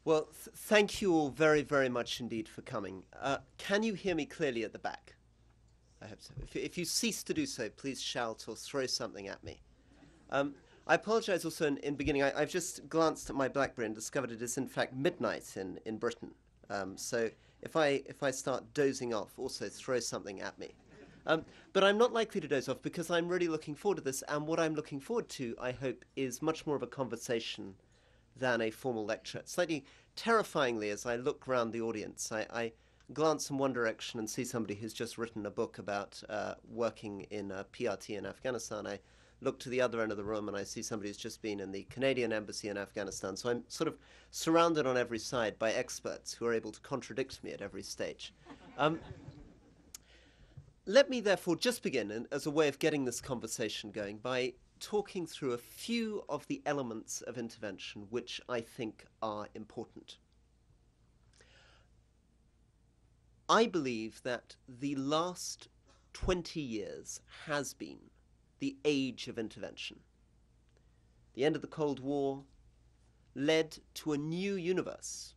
Well, thank you all very, very much indeed for coming. Can you hear me clearly at the back? I hope so. If you cease to do so, please shout or throw something at me. Um, I apologize also in beginning. I've just glanced at my BlackBerry and discovered it is in fact midnight in Britain. So if I start dozing off, also throw something at me. But I'm not likely to doze off because I'm really looking forward to this, and what I'm looking forward to, I hope, is much more of a conversation than a formal lecture. Slightly terrifyingly, as I look round the audience, I glance in one direction and see somebody who's just written a book about working in PRT in Afghanistan. I look to the other end of the room and I see somebody who's just been in the Canadian embassy in Afghanistan. So I'm sort of surrounded on every side by experts who are able to contradict me at every stage. Let me therefore just begin, as a way of getting this conversation going, by talking through a few of the elements of intervention which I think are important. I believe that the last 20 years has been the age of intervention. The end of the Cold War led to a new universe.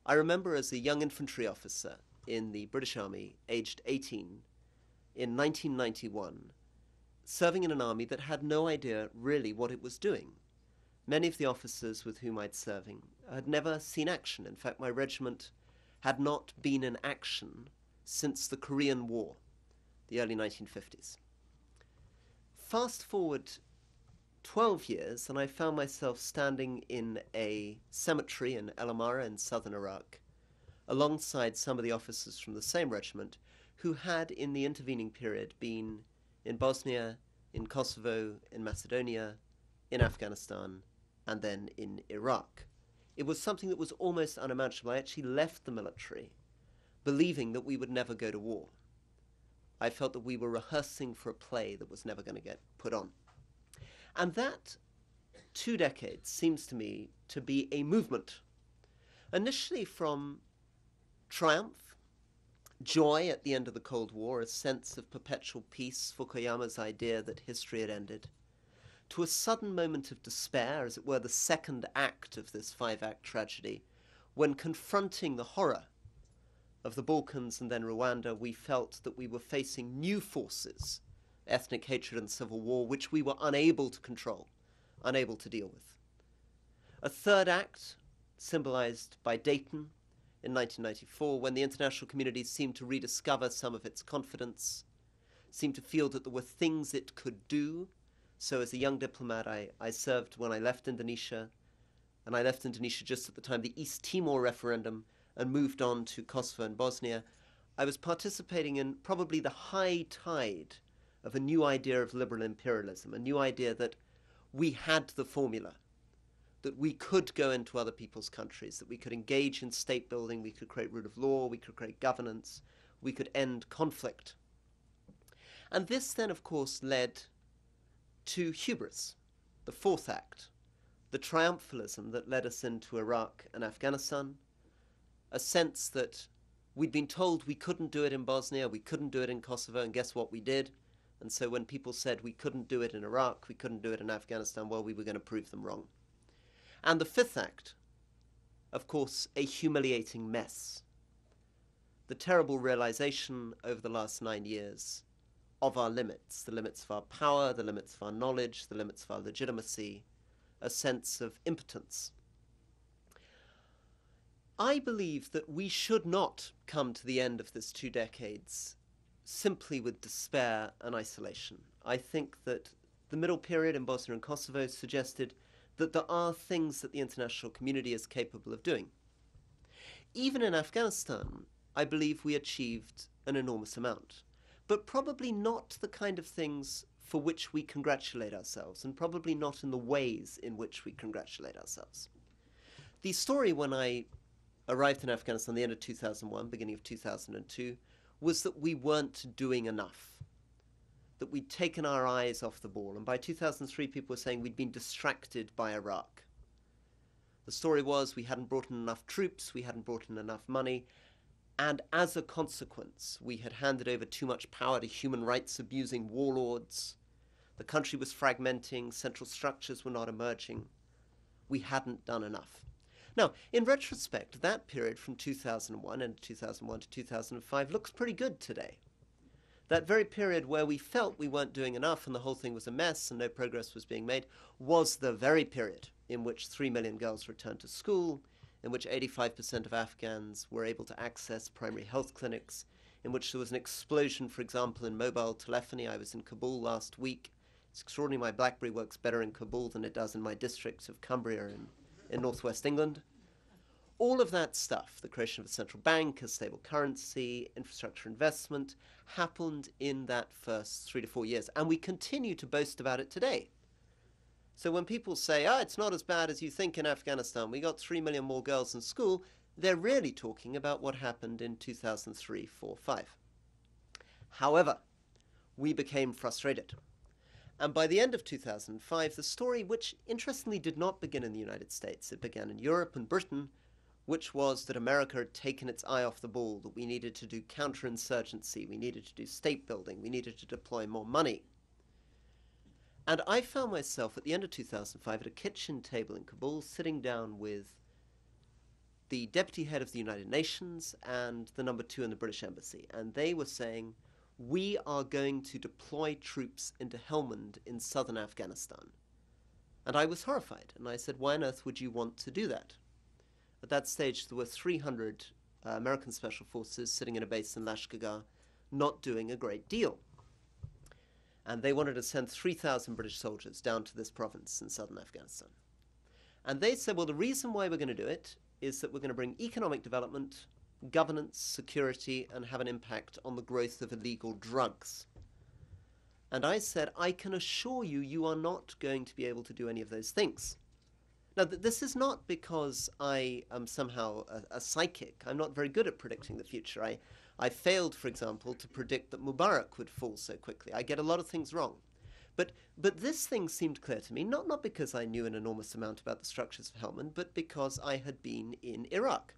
I remember as a young infantry officer in the British Army, aged 18, in 1991, serving in an army that had no idea really what it was doing. Many of the officers with whom I'd serving had never seen action. In fact, my regiment had not been in action since the Korean War, the early 1950s. Fast forward 12 years, and I found myself standing in a cemetery in El Amara in southern Iraq, alongside some of the officers from the same regiment who had, in the intervening period, been in Bosnia, in Kosovo, in Macedonia, in Afghanistan, and then in Iraq. It was something that was almost unimaginable. I actually left the military believing that we would never go to war. I felt that we were rehearsing for a play that was never going to get put on. And that 2 decades seems to me to be a movement, initially from triumph, joy at the end of the Cold War, a sense of perpetual peace, Fukuyama's idea that history had ended, to a sudden moment of despair, as it were the second act of this 5-act tragedy, when confronting the horror of the Balkans and then Rwanda, we felt that we were facing new forces, ethnic hatred and civil war, which we were unable to control, unable to deal with. A third act, symbolized by Dayton, in 1994, when the international community seemed to rediscover some of its confidence, seemed to feel that there were things it could do. So as a young diplomat, I served when I left Indonesia, and I left Indonesia just at the time of the East Timor referendum and moved on to Kosovo and Bosnia. I was participating in probably the high tide of a new idea of liberal imperialism, a new idea that we had the formula, that we could go into other people's countries, that we could engage in state building, we could create rule of law, we could create governance, we could end conflict. And this then, of course, led to hubris, the fourth act, the triumphalism that led us into Iraq and Afghanistan, a sense that we'd been told we couldn't do it in Bosnia, we couldn't do it in Kosovo, and guess what we did? And so when people said we couldn't do it in Iraq, we couldn't do it in Afghanistan, well, we were going to prove them wrong. And the fifth act, of course, a humiliating mess. The terrible realization over the last 9 years of our limits, the limits of our power, the limits of our knowledge, the limits of our legitimacy, a sense of impotence. I believe that we should not come to the end of this 2 decades simply with despair and isolation. I think that the middle period in Bosnia and Kosovo suggested that there are things that the international community is capable of doing. Even in Afghanistan, I believe we achieved an enormous amount, but probably not the kind of things for which we congratulate ourselves, and probably not in the ways in which we congratulate ourselves. The story when I arrived in Afghanistan at the end of 2001, beginning of 2002, was that we weren't doing enough, that we'd taken our eyes off the ball, and by 2003 people were saying we'd been distracted by Iraq. The story was we hadn't brought in enough troops, we hadn't brought in enough money, and as a consequence we had handed over too much power to human rights abusing warlords. The country was fragmenting, central structures were not emerging. We hadn't done enough. Now, in retrospect, that period from 2001 and 2001 to 2005 looks pretty good today. That very period where we felt we weren't doing enough and the whole thing was a mess and no progress was being made was the very period in which 3 million girls returned to school, in which 85% of Afghans were able to access primary health clinics, in which there was an explosion, for example, in mobile telephony. I was in Kabul last week. It's extraordinary my BlackBerry works better in Kabul than it does in my district of Cumbria in northwest England. All of that stuff, the creation of a central bank, a stable currency, infrastructure investment, happened in that first 3 to 4 years. And we continue to boast about it today. So when people say, it's not as bad as you think in Afghanistan, we got 3 million more girls in school, they're really talking about what happened in 2003, 4, 5. However, we became frustrated. And by the end of 2005, the story, which interestingly did not begin in the United States, it began in Europe and Britain, which was that America had taken its eye off the ball, that we needed to do counterinsurgency, we needed to do state building, we needed to deploy more money. And I found myself at the end of 2005 at a kitchen table in Kabul, sitting down with the deputy head of the United Nations and the number 2 in the British Embassy. And they were saying, we are going to deploy troops into Helmand in southern Afghanistan. And I was horrified. And I said, why on earth would you want to do that? At that stage, there were 300 American Special Forces sitting in a base in Lashkargah, not doing a great deal. And they wanted to send 3,000 British soldiers down to this province in southern Afghanistan. And they said, well, the reason why we're going to do it is that we're going to bring economic development, governance, security, and have an impact on the growth of illegal drugs. And I said, I can assure you, you are not going to be able to do any of those things. Now, this is not because I am somehow a psychic. I'm not very good at predicting the future. I failed, for example, to predict that Mubarak would fall so quickly. I get a lot of things wrong. But this thing seemed clear to me, not because I knew an enormous amount about the structures of Helmand, but because I had been in Iraq.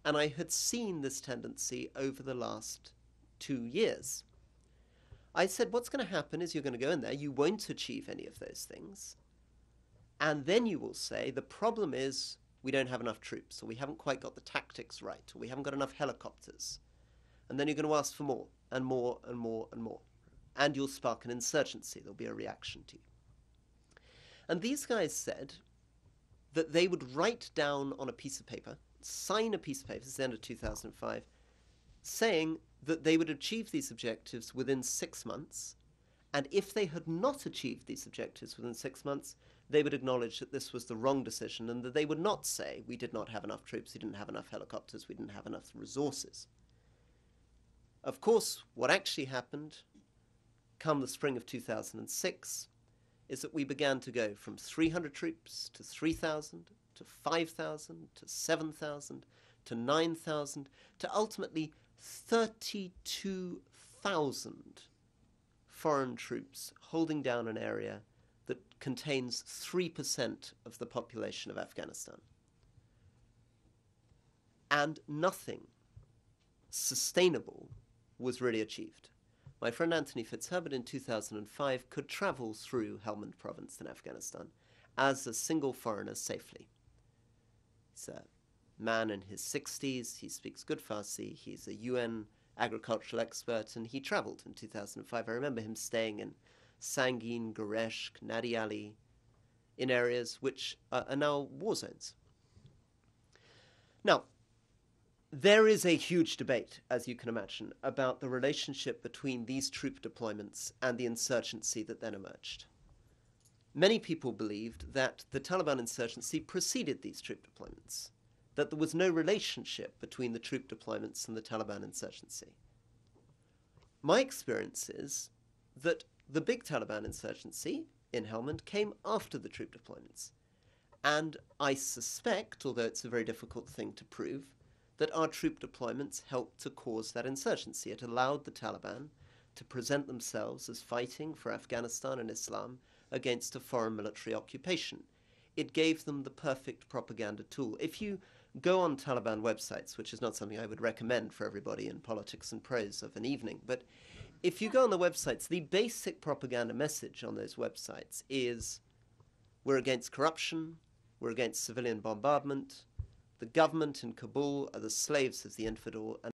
And I had seen this tendency over the last 2 years. I said, what's going to happen is you're going to go in there, you won't achieve any of those things. And then you will say, the problem is we don't have enough troops, or we haven't quite got the tactics right, or we haven't got enough helicopters. And then you're going to ask for more, and more, and more, and more. And you'll spark an insurgency. There'll be a reaction to you. And these guys said that they would write down on a piece of paper, sign a piece of paper, this is the end of 2005, saying that they would achieve these objectives within 6 months. And if they had not achieved these objectives within 6 months, they would acknowledge that this was the wrong decision and that they would not say, we did not have enough troops, we didn't have enough helicopters, we didn't have enough resources. Of course, what actually happened, come the spring of 2006, is that we began to go from 300 troops to 3,000, to 5,000, to 7,000, to 9,000, to ultimately 32,000 foreign troops holding down an area that contains 3% of the population of Afghanistan. And nothing sustainable was really achieved. My friend Anthony Fitzherbert in 2005 could travel through Helmand province in Afghanistan as a single foreigner safely. He's a man in his 60s, he speaks good Farsi, he's a UN agricultural expert, and he traveled in 2005. I remember him staying in Sangin, Goreshk, Nadi Ali, in areas which are now war zones. Now, there is a huge debate, as you can imagine, about the relationship between these troop deployments and the insurgency that then emerged. Many people believed that the Taliban insurgency preceded these troop deployments, that there was no relationship between the troop deployments and the Taliban insurgency. My experience is that the big Taliban insurgency in Helmand came after the troop deployments. And I suspect, although it's a very difficult thing to prove, that our troop deployments helped to cause that insurgency. It allowed the Taliban to present themselves as fighting for Afghanistan and Islam against a foreign military occupation. It gave them the perfect propaganda tool. If you go on Taliban websites, which is not something I would recommend for everybody in politics and prose of an evening, but if you go on the websites, the basic propaganda message on those websites is, we're against corruption, We're against civilian bombardment. The government in Kabul are the slaves of the infidel, and